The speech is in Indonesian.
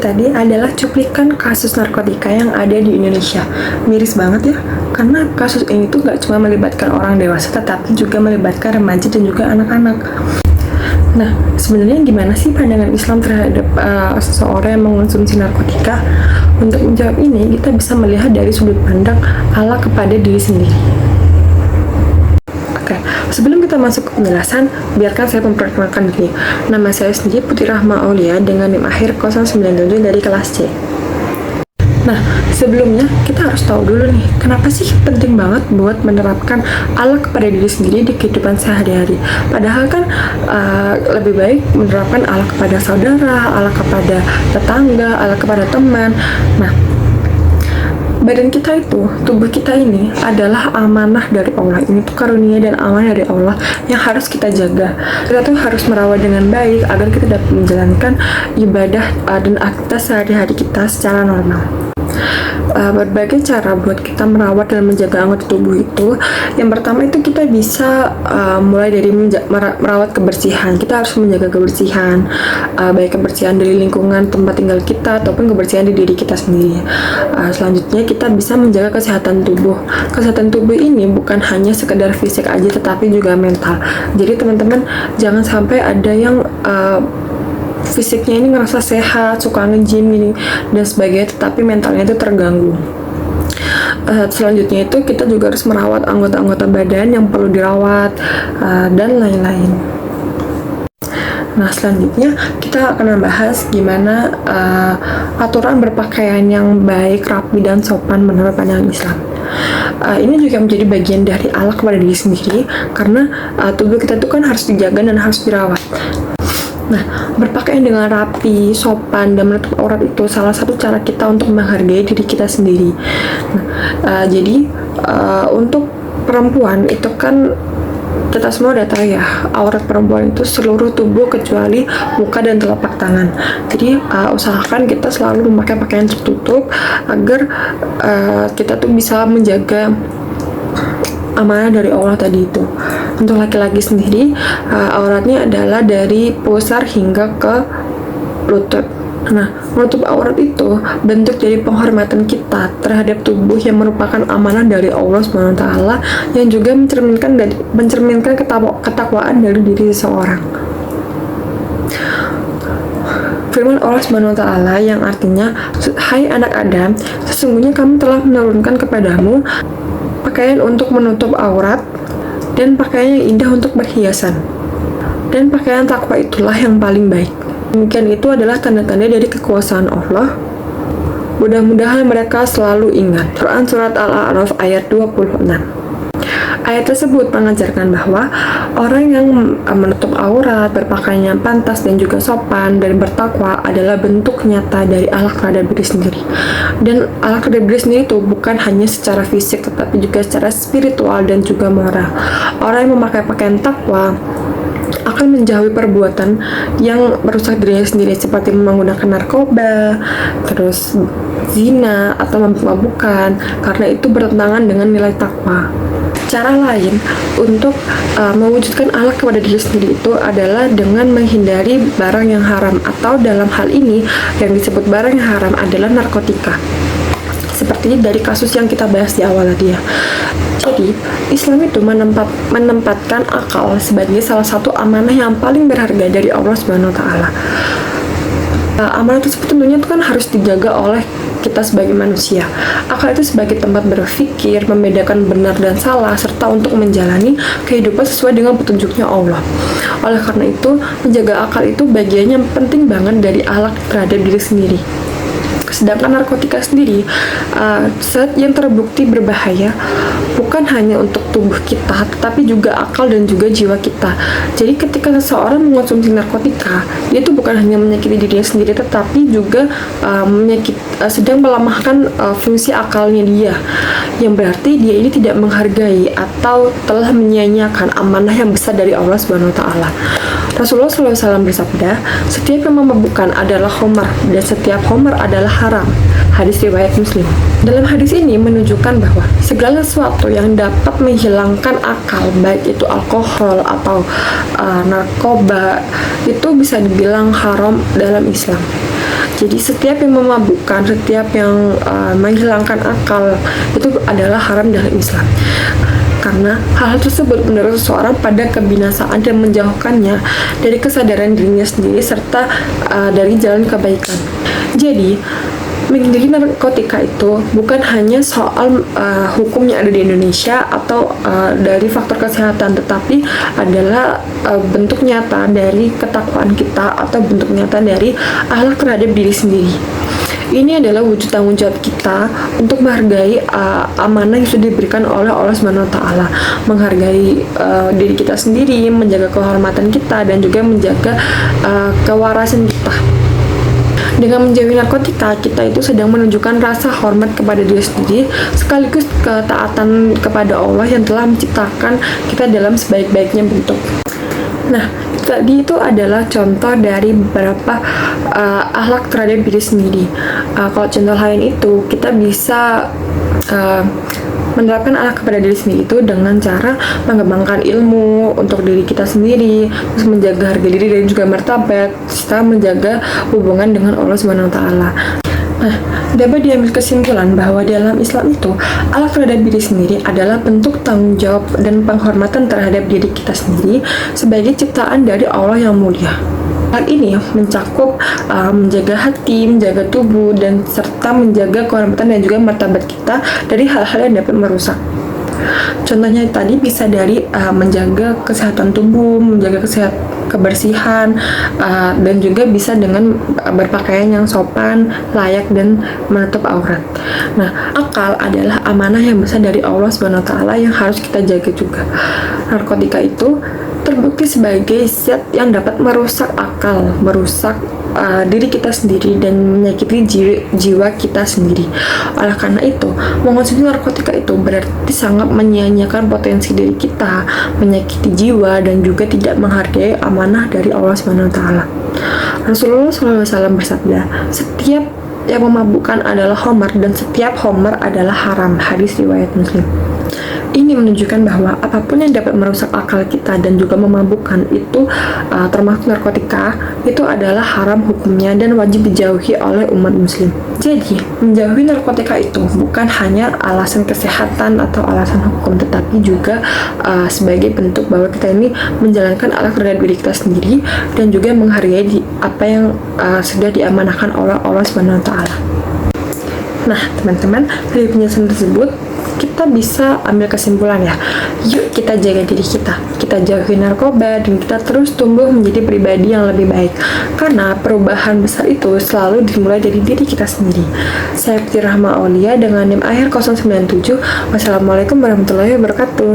tadi adalah cuplikan kasus narkotika yang ada di Indonesia. Miris banget ya, karena kasus ini tuh gak cuma melibatkan orang dewasa, tetapi juga melibatkan remaja dan juga anak-anak. Nah, sebenarnya gimana sih pandangan Islam terhadap seseorang yang mengonsumsi narkotika? Untuk menjawab ini, kita bisa melihat dari sudut pandang Allah kepada diri sendiri. Sebelum kita masuk ke penjelasan, biarkan saya memperkenalkan diri. Nama saya sendiri Putri Rahma Aulia dengan NIM akhir 097 dari kelas C. Nah, sebelumnya kita harus tahu dulu nih, kenapa sih penting banget buat menerapkan Allah kepada diri sendiri di kehidupan sehari-hari. Padahal kan lebih baik menerapkan Allah kepada saudara, Allah kepada tetangga, Allah kepada teman. Nah, badan kita itu, tubuh kita ini adalah amanah dari Allah. Ini tuh karunia dan amanah dari Allah yang harus kita jaga. Kita tuh harus merawat dengan baik agar kita dapat menjalankan ibadah dan aktivitas sehari-hari kita secara normal. Berbagai cara buat kita merawat dan menjaga anggota tubuh itu. Yang pertama itu kita bisa mulai dari merawat kebersihan. Kita harus menjaga kebersihan, baik kebersihan dari lingkungan tempat tinggal kita ataupun kebersihan di diri kita sendiri. Selanjutnya kita bisa menjaga kesehatan tubuh. Kesehatan tubuh ini bukan hanya sekedar fisik aja, tetapi juga mental. Jadi teman-teman jangan sampai ada yang fisiknya ini ngerasa sehat, suka nge-gym ini dan sebagainya, tetapi mentalnya itu terganggu. Selanjutnya itu kita juga harus merawat anggota-anggota badan yang perlu dirawat dan lain-lain. Nah, selanjutnya kita akan membahas gimana aturan berpakaian yang baik, rapi, dan sopan menurut pandangan Islam. Ini juga menjadi bagian dari Allah kepada diri sendiri, karena tubuh kita itu kan harus dijaga dan harus dirawat. Nah, berpakaian dengan rapi, sopan, dan menutup aurat itu salah satu cara kita untuk menghargai diri kita sendiri. Nah, jadi untuk perempuan itu kan kita semua udah tahu ya, aurat perempuan itu seluruh tubuh kecuali muka dan telapak tangan. Jadi usahakan kita selalu memakai pakaian tertutup agar kita tuh bisa menjaga amanah dari Allah tadi itu. Untuk laki-laki sendiri, auratnya adalah dari pusar hingga ke lutut. Nah, menutup aurat itu bentuk dari penghormatan kita terhadap tubuh yang merupakan amanah dari Allah SWT, yang juga mencerminkan ketakwaan dari diri seseorang. Firman Allah SWT yang artinya, "Hai anak Adam, sesungguhnya kami telah menurunkan kepadamu pakaian untuk menutup aurat dan pakaian yang indah untuk berhiasan. Dan pakaian takwa itulah yang paling baik." Demikian itu adalah tanda-tanda dari kekuasaan Allah. Mudah-mudahan mereka selalu ingat. Quran Surat Al-A'raf ayat 26. Ayat tersebut mengajarkan bahwa orang yang menutup aurat, berpakaian yang pantas dan juga sopan dan bertakwa adalah bentuk nyata dari Allah terhadap diri sendiri. Dan Allah terhadap diri sendiri itu bukan hanya secara fisik, tetapi juga secara spiritual dan juga moral. Orang yang memakai pakaian takwa akan menjauhi perbuatan yang merusak dirinya sendiri, seperti menggunakan narkoba, terus zina atau mabuk-mabukan, karena itu bertentangan dengan nilai takwa. Cara lain untuk mewujudkan Allah kepada diri sendiri itu adalah dengan menghindari barang yang haram, atau dalam hal ini yang disebut barang yang haram adalah narkotika. Seperti dari kasus yang kita bahas di awal tadi ya. Jadi, Islam itu menempatkan akal sebagai salah satu amanah yang paling berharga dari Allah SWT. Amanah tersebut tentunya itu kan harus dijaga oleh kita sebagai manusia. Akal itu sebagai tempat berpikir, membedakan benar dan salah, serta untuk menjalani kehidupan sesuai dengan petunjuknya Allah. Oleh karena itu, menjaga akal itu bagian yang penting banget dari Allah terhadap diri sendiri. Sedangkan narkotika sendiri, zat yang terbukti berbahaya bukan hanya untuk tubuh kita, tetapi juga akal dan juga jiwa kita. Jadi ketika seseorang mengonsumsi narkotika, dia itu bukan hanya menyakiti dirinya sendiri, tetapi juga sedang melemahkan fungsi akalnya dia, yang berarti dia ini tidak menghargai atau telah menyia-nyiakan amanah yang besar dari Allah SWT. Rasulullah SAW bersabda, "Setiap yang memabukkan adalah khamar, dan setiap khamar adalah haram." Hadis riwayat Muslim. Dalam hadis ini menunjukkan bahwa segala sesuatu yang dapat menghilangkan akal, baik itu alkohol atau narkoba, itu bisa dibilang haram dalam Islam. Jadi setiap yang memabukkan, setiap yang menghilangkan akal itu adalah haram dalam Islam. Karena hal tersebut mendorong seseorang pada kebinasaan dan menjauhkannya dari kesadaran dirinya sendiri serta dari jalan kebaikan. Jadi, menghindari narkotika itu bukan hanya soal hukum yang ada di Indonesia atau dari faktor kesehatan, tetapi adalah bentuk nyata dari ketakwaan kita atau bentuk nyata dari akhlak terhadap diri sendiri. Ini adalah wujud tanggung jawab kita untuk menghargai amanah yang sudah diberikan oleh Allah Subhanahu wa Ta'ala, menghargai diri kita sendiri, menjaga kehormatan kita, dan juga menjaga kewarasan kita. Dengan menjauhi narkotika, kita itu sedang menunjukkan rasa hormat kepada diri sendiri, sekaligus ketaatan kepada Allah yang telah menciptakan kita dalam sebaik-baiknya bentuk. Nah, tadi itu adalah contoh dari beberapa akhlak terhadap diri sendiri. Kalau contoh lain itu, kita bisa menerapkan akhlak kepada diri sendiri itu dengan cara mengembangkan ilmu untuk diri kita sendiri, terus menjaga harga diri dan juga martabat, serta menjaga hubungan dengan Allah Subhanahu wa Ta'ala. Nah, dapat diambil kesimpulan bahwa dalam Islam itu, akhlak terhadap diri sendiri adalah bentuk tanggung jawab dan penghormatan terhadap diri kita sendiri sebagai ciptaan dari Allah yang mulia. Hal ini mencakup menjaga hati, menjaga tubuh, dan serta menjaga kehormatan dan juga martabat kita dari hal-hal yang dapat merusak. Contohnya tadi bisa dari menjaga kesehatan tubuh, menjaga kebersihan, dan juga bisa dengan berpakaian yang sopan, layak, dan menutup aurat. Nah, akal adalah amanah yang besar dari Allah Subhanahu wa Ta'ala yang harus kita jaga juga. Narkotika itu terbukti sebagai zat yang dapat merusak akal, merusak diri kita sendiri, dan menyakiti jiwa kita sendiri. Oleh karena itu, mengonsumsi narkotika itu berarti sangat menyia-nyiakan potensi diri kita, menyakiti jiwa, dan juga tidak menghargai amanah dari Allah Subhanahu wa Ta'ala. Rasulullah SAW bersabda, setiap yang memabukkan adalah khamar dan setiap khamar adalah haram. Hadis riwayat Muslim. Ini menunjukkan bahwa apapun yang dapat merusak akal kita dan juga memabukkan itu, termasuk narkotika, itu adalah haram hukumnya dan wajib dijauhi oleh umat muslim. Jadi, menjauhi narkotika itu bukan hanya alasan kesehatan atau alasan hukum, tetapi juga sebagai bentuk bahwa kita ini menjalankan akhlak terhadap diri kita sendiri dan juga menghargai apa yang sudah diamanahkan oleh Allah Subhanahu wa Ta'ala. Nah, teman-teman, dari penjelasan tersebut kita bisa ambil kesimpulan ya, yuk kita jaga diri kita jauhi narkoba, dan kita terus tumbuh menjadi pribadi yang lebih baik, karena perubahan besar itu selalu dimulai dari diri kita sendiri. Saya Putri Rahma Aulia dengan NIM akhir 097. Wassalamualaikum warahmatullahi wabarakatuh.